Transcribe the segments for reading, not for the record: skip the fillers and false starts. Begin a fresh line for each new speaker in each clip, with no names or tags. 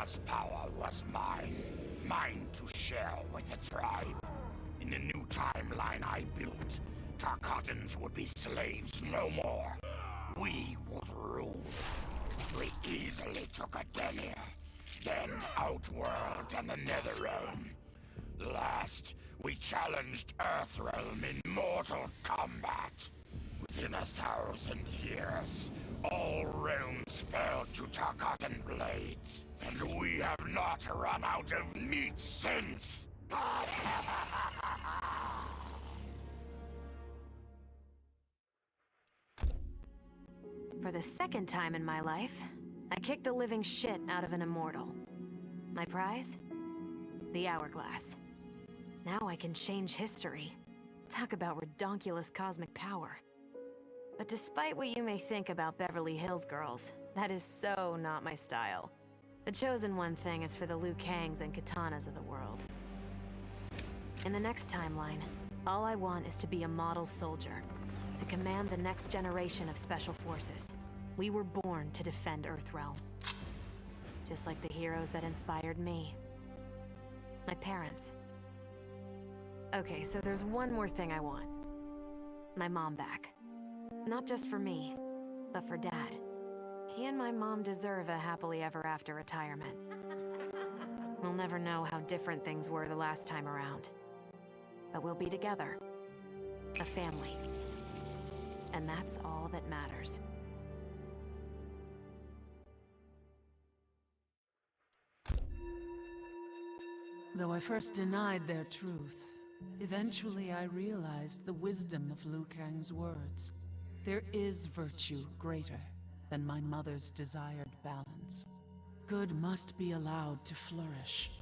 This power was mine. Mine to share with the tribe. In the new timeline I built, Tarkatans would be slaves no more. We would rule. We easily took Adenir, then Outworld and the Netherrealm. Last, we challenged Earthrealm in mortal combat. Within 1,000 years, all realms fell to Tarkatan blades, and we have not run out of meat since!
For the second time in my life, I kicked the living shit out of an immortal. My prize? The Hourglass. Now I can change history. Talk about redonkulous cosmic power. But despite what you may think about Beverly Hills girls, that is so not my style. The chosen one thing is for the Liu Kangs and Katanas of the world. In the next timeline, all I want is to be a model soldier, to command the next generation of special forces. We were born to defend Earthrealm. Just like the heroes that inspired me. My parents. Okay, so there's one more thing I want. My mom back. Not just for me, but for Dad. He and my mom deserve a happily ever after retirement. We'll never know how different things were the last time around. But we'll be together. A family. And that's all that matters.
Though I first denied their truth, eventually I realized the wisdom of Liu Kang's words. There is virtue greater than my mother's desired balance. Good must be allowed to flourish.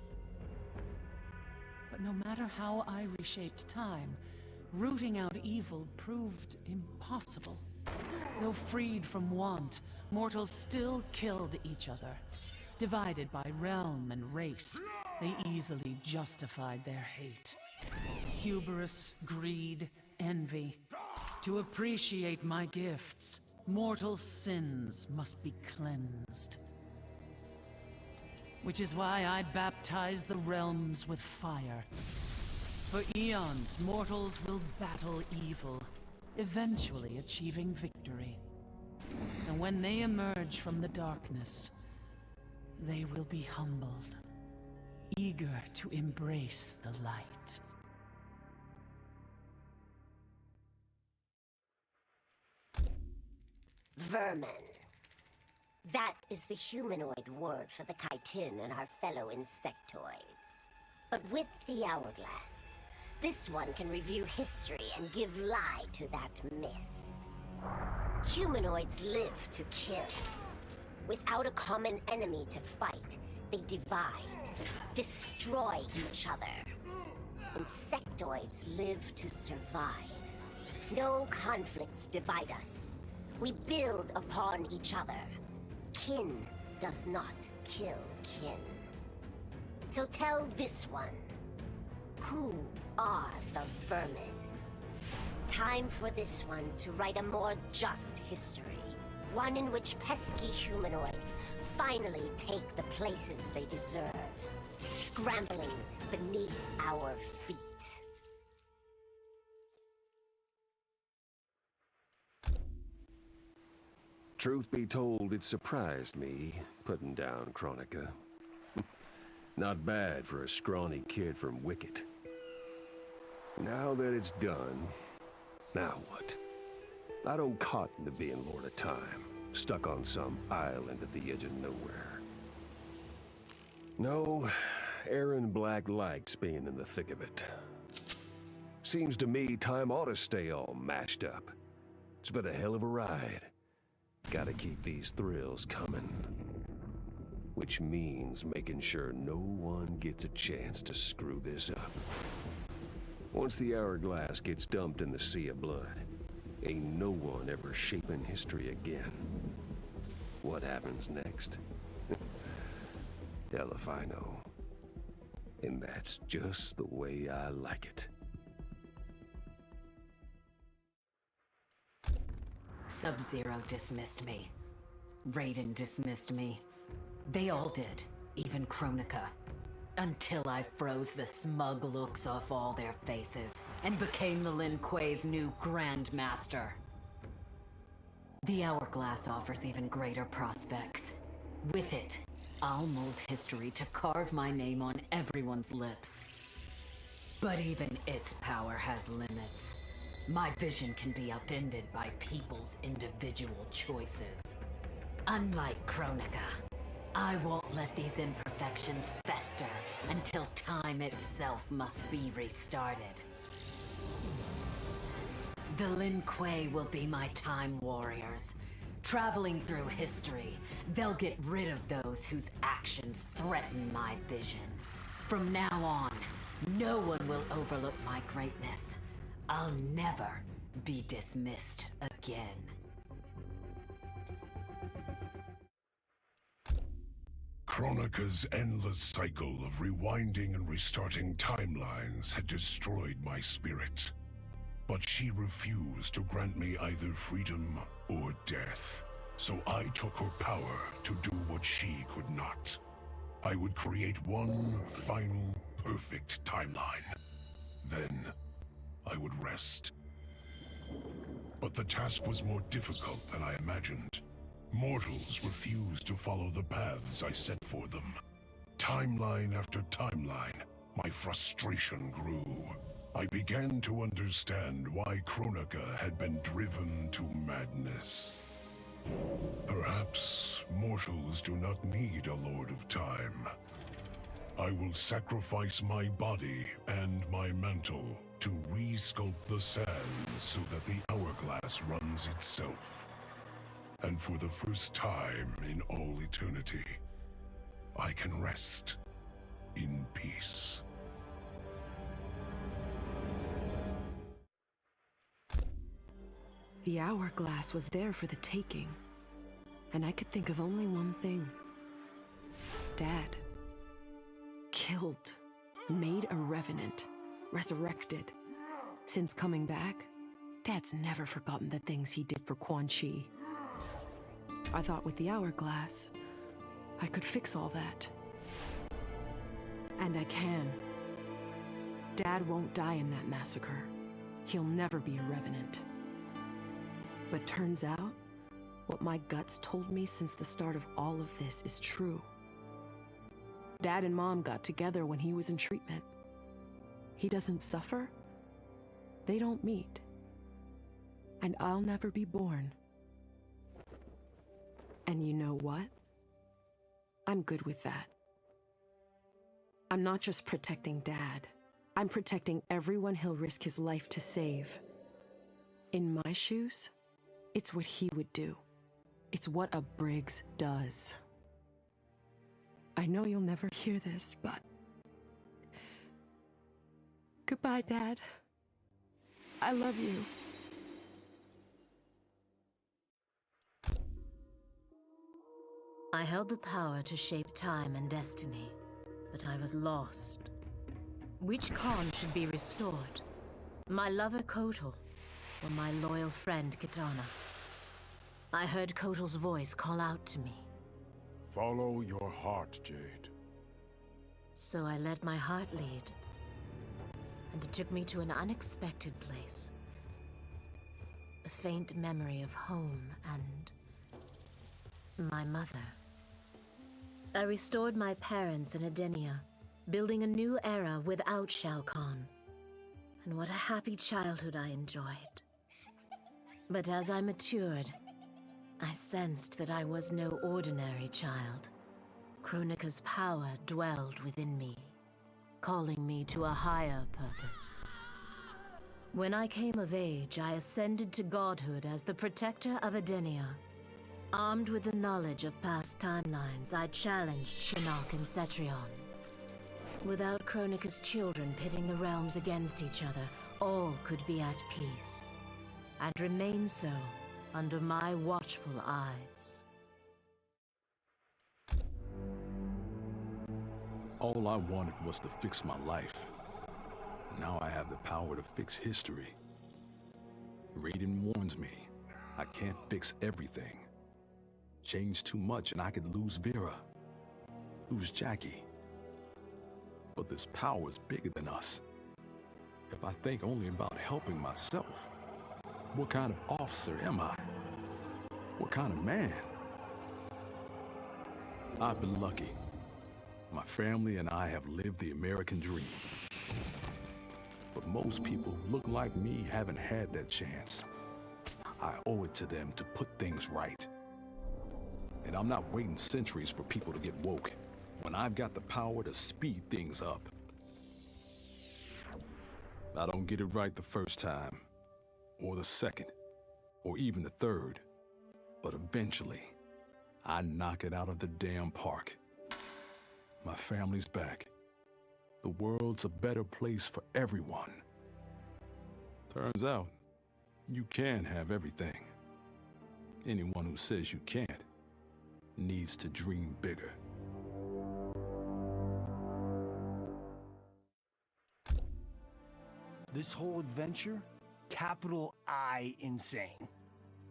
But no matter how I reshaped time, rooting out evil proved impossible. Though freed from want, mortals still killed each other. Divided by realm and race, they easily justified their hate. Hubris, greed, envy. To appreciate my gifts, mortal sins must be cleansed. Which is why I baptize the realms with fire. For eons, mortals will battle evil, eventually achieving victory. And when they emerge from the darkness, they will be humbled, eager to embrace the light.
Vermin. That is the humanoid word for the chitin and our fellow insectoids. But with the Hourglass, this one can review history and give lie to that myth. Humanoids live to kill. Without a common enemy to fight, they divide, destroy each other. Insectoids live to survive. No conflicts divide us. We build upon each other. Kin does not kill kin. So tell this one, who are the vermin? Time for this one to write a more just history. One in which pesky humanoids finally take the places they deserve, scrambling beneath our feet.
Truth be told, it surprised me, putting down Chronica. Not bad for a scrawny kid from Wicket. Now that it's done, now what? I don't cotton to being Lord of Time, stuck on some island at the edge of nowhere. No, Aaron Black likes being in the thick of it. Seems to me time ought to stay all mashed up. It's been a hell of a ride. Gotta keep these thrills coming. Which means making sure no one gets a chance to screw this up. Once the Hourglass gets dumped in the sea of blood, ain't no one ever shaping history again. What happens next? Hell if I know. And that's just the way I like it.
Sub-Zero dismissed me. Raiden dismissed me. They all did. even Kronika. Until I froze the smug looks off all their faces and became the Lin Kuei's new Grand Master. The Hourglass offers even greater prospects. With it, I'll mold history to carve my name on everyone's lips. But even its power has limits. My vision can be upended by people's individual choices. Unlike Kronika, I won't let these imperfections fester until time itself must be restarted. The Lin Kuei will be my time warriors. Traveling through history, they'll get rid of those whose actions threaten my vision. From now on, no one will overlook my greatness. I'll never be dismissed again.
Kronika's endless cycle of rewinding and restarting timelines had destroyed my spirit. But she refused to grant me either freedom or death. So I took her power to do what she could not. I would create one final, perfect timeline. Then, I would rest. But the task was more difficult than I imagined. Mortals refused to follow the paths I set for them. Timeline after timeline, my frustration grew. I began to understand why Kronika had been driven to madness. Perhaps mortals do not need a Lord of Time. I will sacrifice my body and my mantle to re-sculpt the sands so that the hourglass runs itself. And for the first time in all eternity, I can rest in peace.
The hourglass was there for the taking, and I could think of only one thing. Dad. Killed. Made a revenant. Resurrected. Since coming back, Dad's never forgotten the things he did for Quan Chi. I thought with the hourglass, I could fix all that. And I can. Dad won't die in that massacre. He'll never be a revenant. But turns out, what my guts told me since the start of all of this is true. Dad and Mom got together when he was in treatment. He doesn't suffer. They don't meet. And I'll never be born. And you know what? I'm good with that. I'm not just protecting Dad. I'm protecting everyone he'll risk his life to save. In my shoes, it's what he would do. It's what a Briggs does. I know you'll never hear this, but... Goodbye, Dad. I love you.
I held the power to shape time and destiny, but I was lost. Which Khan should be restored? My lover Kotal, or my loyal friend Kitana? I heard Kotal's voice call out to me.
Follow your heart, Jade.
So I let my heart lead, and it took me to an unexpected place. A faint memory of home and my mother. I restored my parents in Edenia, building a new era without Shao Kahn. And what a happy childhood I enjoyed. But as I matured, I sensed that I was no ordinary child. Kronika's power dwelled within me, calling me to a higher purpose. When I came of age, I ascended to godhood as the protector of Edenia. Armed with the knowledge of past timelines, I challenged Shinnok and Cetrion. Without Kronika's children pitting the realms against each other, all could be at peace, and remain so under my watchful eyes.
All I wanted was to fix my life. Now I have the power to fix history. Raiden warns me, I can't fix everything. Change too much and I could lose Vera. lose Jackie. But this power is bigger than us. If I think only about helping myself, what kind of officer am I? What kind of man? I've been lucky. My family and I have lived the American dream. But most people who look like me haven't had that chance. I owe it to them to put things right. And I'm not waiting centuries for people to get woke when I've got the power to speed things up. I don't get it right the first time, or the second, or even the third. But eventually, I knock it out of the damn park. My family's back. The world's a better place for everyone. Turns out, you can have everything. Anyone who says you can't needs to dream bigger.
This whole adventure, capital I insane.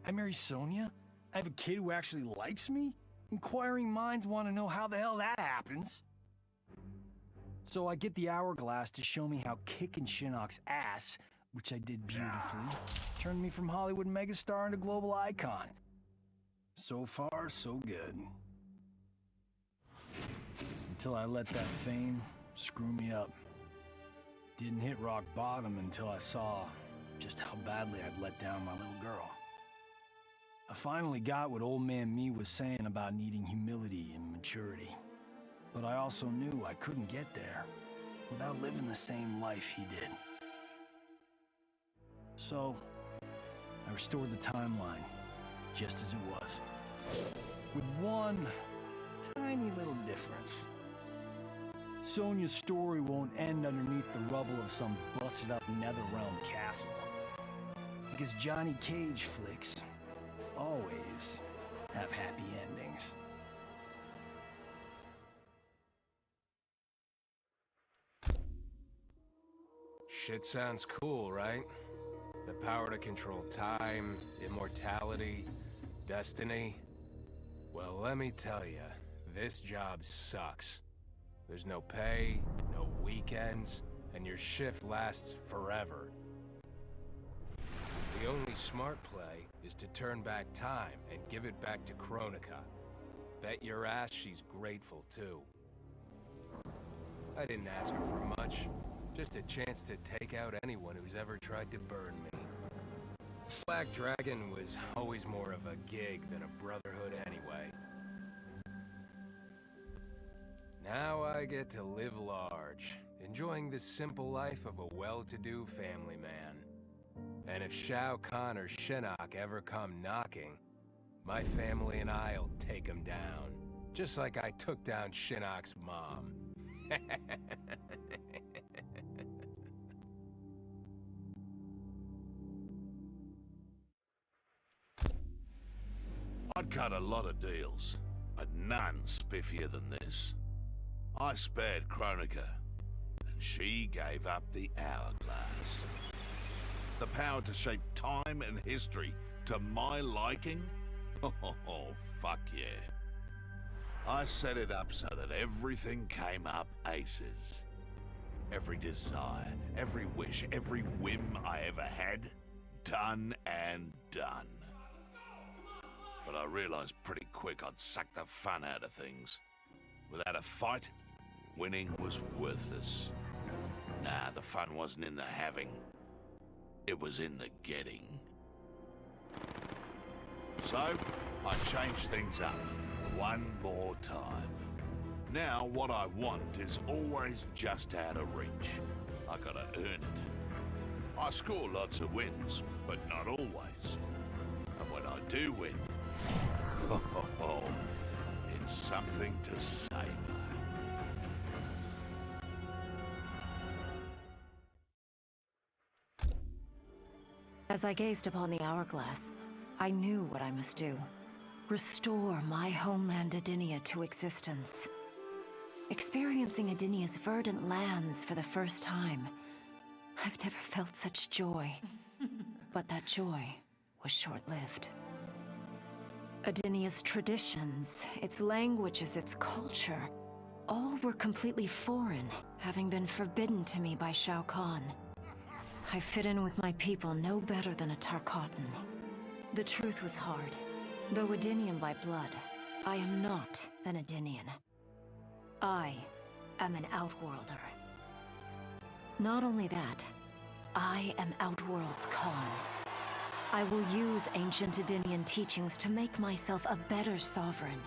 I marry Sonia? I have a kid who actually likes me? Inquiring minds want to know how the hell that happens. So I get the hourglass to show me how kicking Shinnok's ass, which I did beautifully, turned me from Hollywood megastar into global icon. So far, so good. Until I let that fame screw me up. Didn't hit rock bottom until I saw just how badly I'd let down my little girl. I finally got what old man me was saying about needing humility and maturity. But I also knew I couldn't get there without living the same life he did. So, I restored the timeline, just as it was. With one tiny little difference. Sonia's story won't end underneath the rubble of some busted-up Netherrealm castle. Because Johnny Cage flicks always have happy endings.
Shit sounds cool, right? The power to control time, immortality, destiny. Well, let me tell you, this job sucks. There's no pay, no weekends, and your shift lasts forever. The only smart play is to turn back time and give it back to Kronika. Bet your ass she's grateful, too. I didn't ask her for much. Just a chance to take out anyone who's ever tried to burn me. Black Dragon was always more of a gig than a brotherhood anyway. Now I get to live large, enjoying the simple life of a well-to-do family man. And if Shao Kahn or Shinnok ever come knocking, my family and I'll take them down. Just like I took down Shinnok's mom.
I'd cut a lot of deals, but none spiffier than this. I spared Kronika, and she gave up the hourglass. The power to shape time and history to my liking? Oh, fuck yeah. I set it up so that everything came up aces. Every desire, every wish, every whim I ever had, done and done. But I realized pretty quick I'd suck the fun out of things. Without a fight, winning was worthless. Nah, the fun wasn't in the having. It was in the getting. So, I changed things up one more time. Now, what I want is always just out of reach. I gotta earn it. I score lots of wins, but not always. And when I do win, it's something to savor.
As I gazed upon the hourglass, I knew what I must do. Restore my homeland Adinia to existence. Experiencing Adinia's verdant lands for the first time, I've never felt such joy. But that joy was short-lived. Adinia's traditions, its languages, its culture, All were completely foreign, having been forbidden to me by Shao Kahn. I fit in with my people no better than a Tarkatan. The truth was hard. Though Edenian by blood, I am not an Edenian. I am an Outworlder. Not only that, I am Outworld's Khan. I will use ancient Edenian teachings to make myself a better sovereign.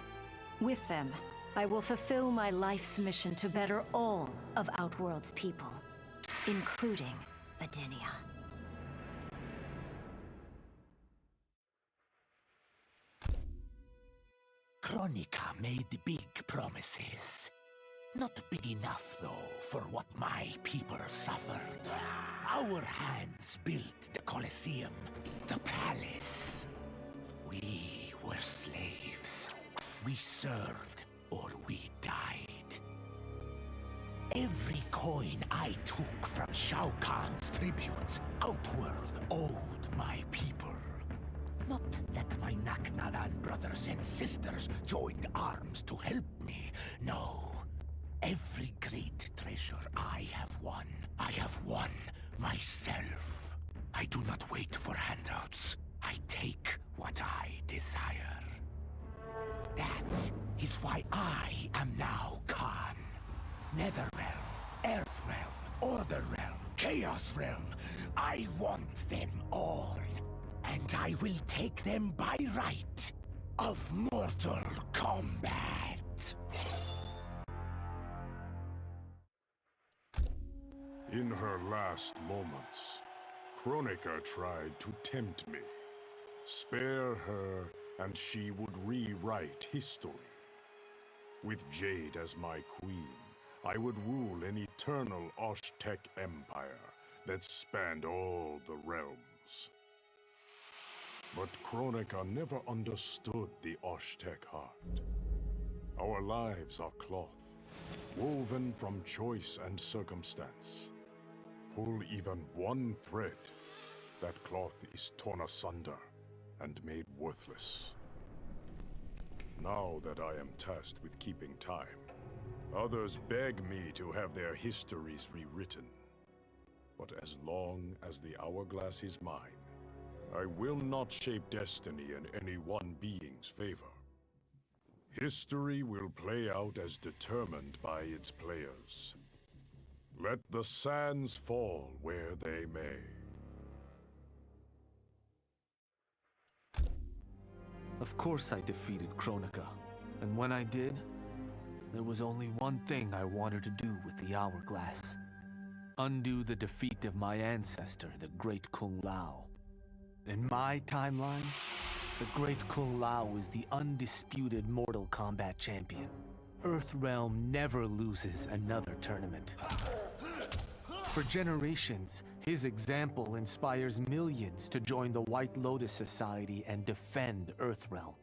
With them, I will fulfill my life's mission to better all of Outworld's people, including Edenia.
Kronika made big promises. Not big enough, though, for what my people suffered. Our hands built the Colosseum, the palace. We were slaves. We served or we died. Every coin I took from Shao Kahn's tributes, Outworld owed my people. Not that my Naknadan brothers and sisters joined arms to help me, no. Every great treasure I have won myself. I do not wait for handouts. I take what I desire. That is why I am now Khan. Netherrealm, Earthrealm, Order Realm, Chaos Realm. I want them all. And I will take them by right of Mortal Kombat.
In her last moments, Kronika tried to tempt me. Spare her, and she would rewrite history. With Jade as my queen, I would rule an eternal Aztec empire that spanned all the realms. But Kronika never understood the Aztec heart. Our lives are cloth, woven from choice and circumstance. Pull even one thread, that cloth is torn asunder and made worthless. Now that I am tasked with keeping time, others beg me to have their histories rewritten. But as long as the hourglass is mine, I will not shape destiny in any one being's favor. History will play out as determined by its players. Let the sands fall where they may.
Of course I defeated Kronika, and when I did, there was only one thing I wanted to do with the hourglass. Undo the defeat of my ancestor, the Great Kung Lao. In my timeline, the Great Kung Lao is the undisputed Mortal Kombat champion. Earthrealm never loses another tournament. For generations, his example inspires millions to join the White Lotus Society and defend Earthrealm.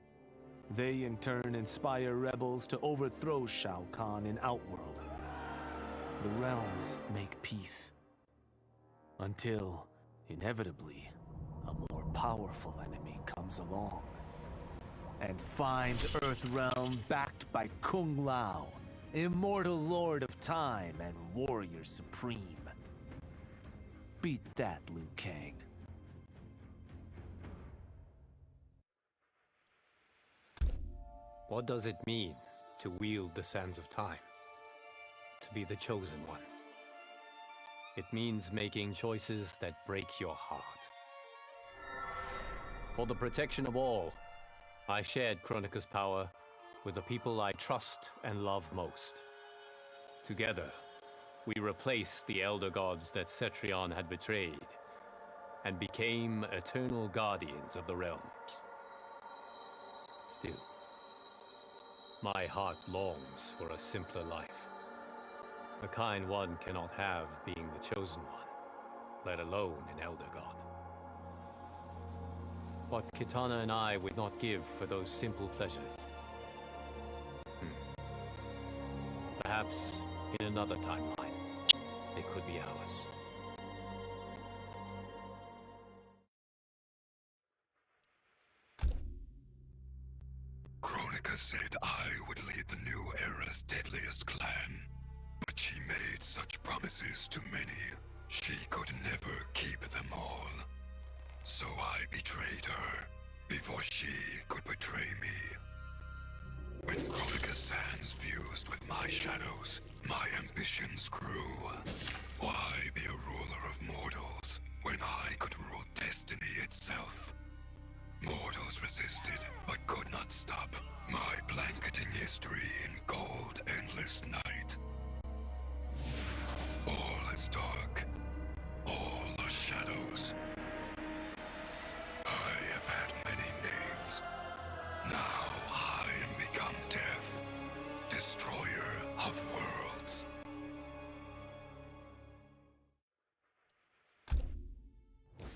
They in turn inspire rebels to overthrow Shao Kahn in Outworld. The realms make peace. Until, inevitably, a more powerful enemy comes along and finds Earthrealm backed by Kung Lao, immortal lord of time and warrior supreme. Beat that, Liu Kang.
What does it mean to wield the sands of time? To be the chosen one? It means making choices that break your heart. For the protection of all, I shared Kronika's power with the people I trust and love most. Together, we replaced the elder gods that Cetrion had betrayed, and became eternal guardians of the realms. Still, my heart longs for a simpler life. The kind one cannot have being the chosen one, let alone an elder god. What Kitana and I would not give for those simple pleasures. Perhaps in another timeline, it could be ours.
Kronika.
Kronika said I would lead the new era's deadliest clan. But she made such promises to many, she could never keep them all. So I betrayed her, before she could betray me. When Kronika's sands fused with my shadows, my ambitions grew. Why be a ruler of mortals, when I could rule destiny itself? Mortals resisted, but could not stop my blanketing history in cold, endless night. All is dark. All are shadows. I have had many names. Now I am become death, destroyer of worlds.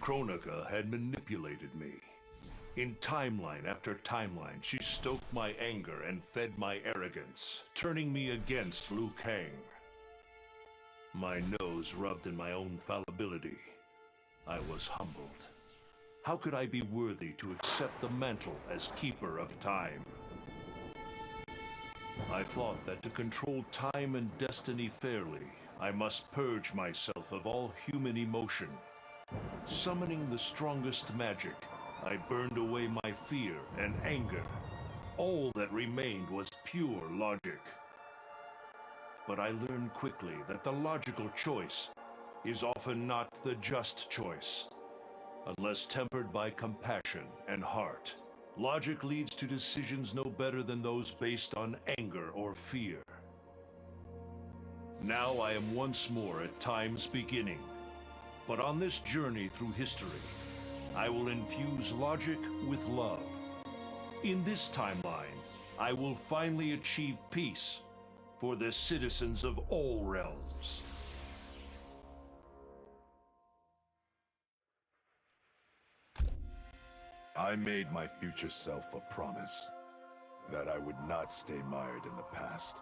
Kronika had manipulated me. In timeline after timeline, she stoked my anger and fed my arrogance, turning me against Liu Kang. My nose rubbed in my own fallibility. I was humbled. How could I be worthy to accept the mantle as keeper of time? I thought that to control time and destiny fairly, I must purge myself of all human emotion. Summoning the strongest magic, I burned away my fear and anger. All that remained was pure logic. But I learned quickly that the logical choice is often not the just choice. Unless tempered by compassion and heart, logic leads to decisions no better than those based on anger or fear. Now I am once more at time's beginning. But on this journey through history, I will infuse logic with love. In this timeline, I will finally achieve peace for the citizens of all realms.
I made my future self a promise that I would not stay mired in the past.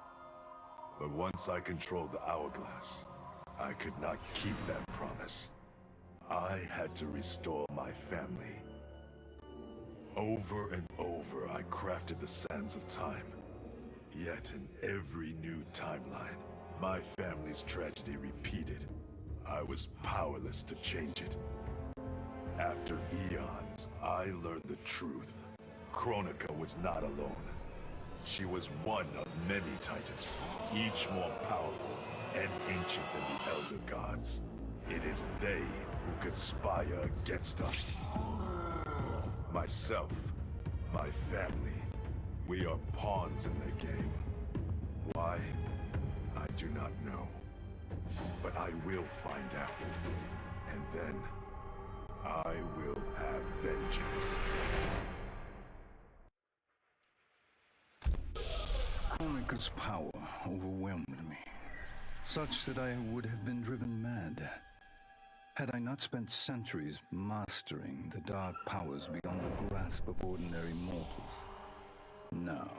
But once I controlled the hourglass, I could not keep that promise. I had to restore my family. Over and over, I crafted the sands of time. Yet in every new timeline, my family's tragedy repeated. I was powerless to change it. After eons, I learned the truth. Kronika was not alone. She was one of many titans, each more powerful and ancient than the Elder Gods. It is they who conspire against us. Myself, my family, we are pawns in their game. Why? I do not know. But I will find out. And then, I will have vengeance.
Kronika's power overwhelmed me, such that I would have been driven mad, had I not spent centuries mastering the dark powers beyond the grasp of ordinary mortals. Now,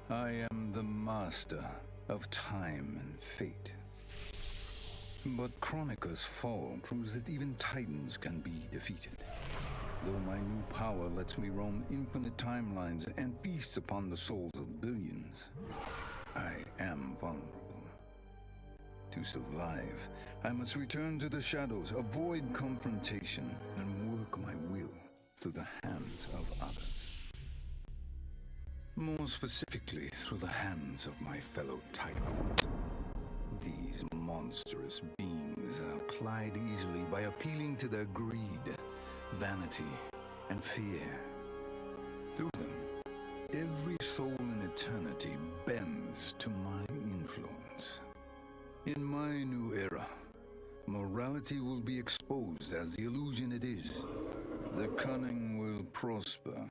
I am the master of time and fate. But Kronika's fall proves that even titans can be defeated. Though my new power lets me roam infinite timelines and feast upon the souls of billions, I am vulnerable. To survive, I must return to the shadows, avoid confrontation, and work my will through the hands of others. More specifically, through the hands of my fellow titans. These monstrous beings are plied easily by appealing to their greed, vanity, and fear. Through them, every soul in eternity bends to my influence. In my new era, morality will be exposed as the illusion it is. The cunning will prosper,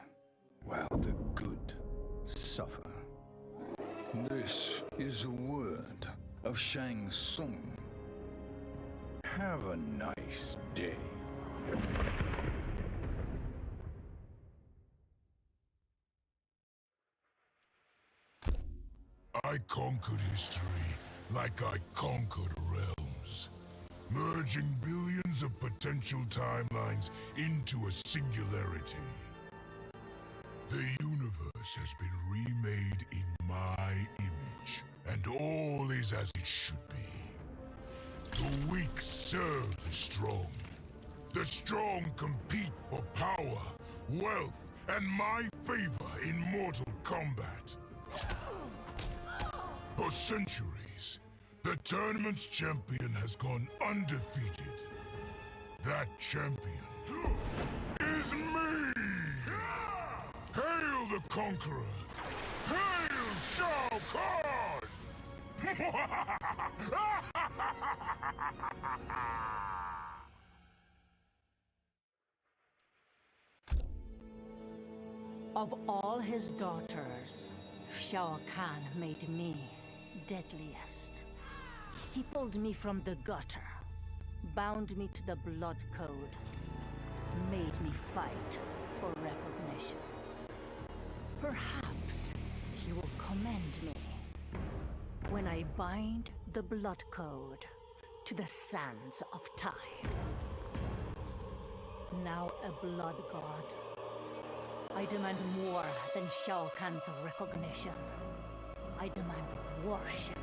while the good suffer. This is the word of Shang Tsung. Have a nice day.
I conquered history like I conquered realms, merging billions of potential timelines into a singularity. The universe universe has been remade in my image, and all is as it should be. The weak serve the strong. The strong compete for power, wealth, and my favor in mortal combat. For centuries, the tournament's champion has gone undefeated. That champion is me! Hail the conqueror! Hail Shao Kahn!
Of all his daughters, Shao Kahn made me deadliest. He pulled me from the gutter, bound me to the blood code, made me fight for recognition. Perhaps he will commend me when I bind the blood code to the sands of time. Now a blood god, I demand more than Shao Kahn's recognition. I demand worship.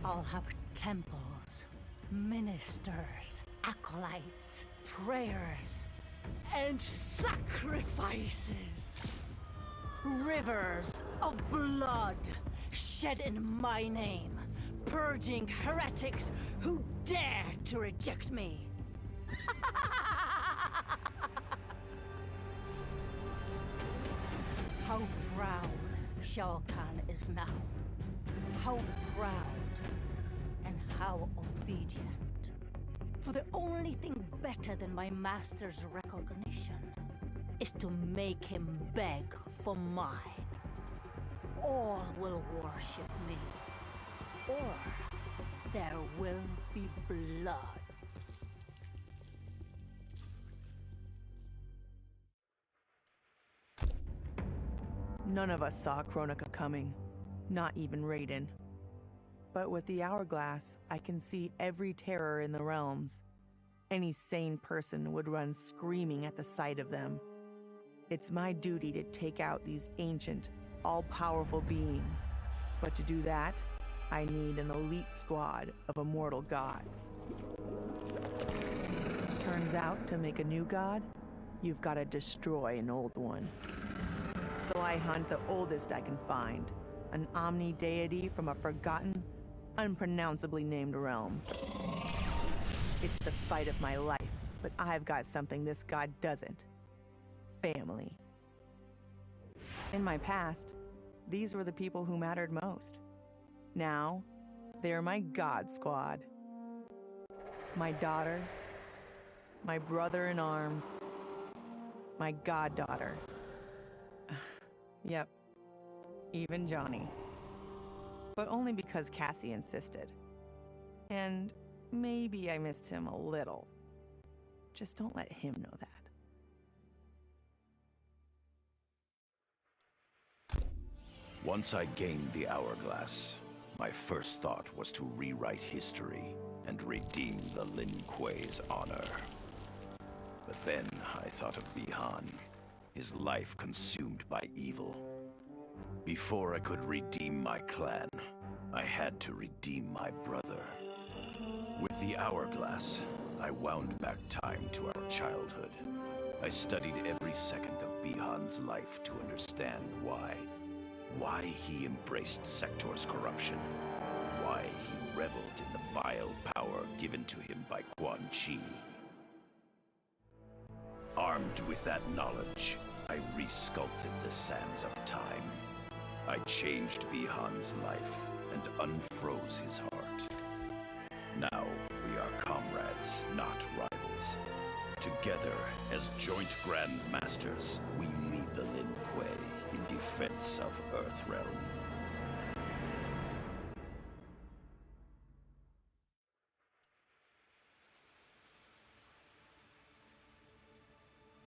I'll have temples, ministers, acolytes, prayers, and sacrifices. Rivers of blood shed in my name, purging heretics who dare to reject me. How proud Shao Kahn is now. How proud and how obedient. For the only thing better than my master's recognition is to make him beg for mine. All will worship me, or there will be blood.
None of us saw Kronika coming, not even Raiden. But with the hourglass, I can see every terror in the realms. Any sane person would run screaming at the sight of them. It's my duty to take out these ancient, all-powerful beings. But to do that, I need an elite squad of immortal gods. Turns out, to make a new god, you've got to destroy an old one. So I hunt the oldest I can find, an omni-deity from a forgotten, unpronounceably named realm. It's the fight of my life, but I've got something this god doesn't. Family. In my past, these were the people who mattered most. Now, they're my god squad. My daughter, my brother in arms, my goddaughter. Yep, even Johnny. But only because Cassie insisted. And maybe I missed him a little. Just don't let him know that.
Once I gained the hourglass, my first thought was to rewrite history and redeem the Lin Kuei's honor. But then I thought of Bihan, his life consumed by evil. Before I could redeem my clan, I had to redeem my brother. With the hourglass, I wound back time to our childhood. I studied every second of Bihan's life to understand why. Why he embraced Sector's corruption. Why he reveled in the vile power given to him by Quan Chi. Armed with that knowledge, I resculpted the sands of time. I changed Bihan's life and unfroze his heart. Now we are comrades, not rivals. Together, as joint Grand Masters, we lead the Lin Kuei in defense of Earthrealm.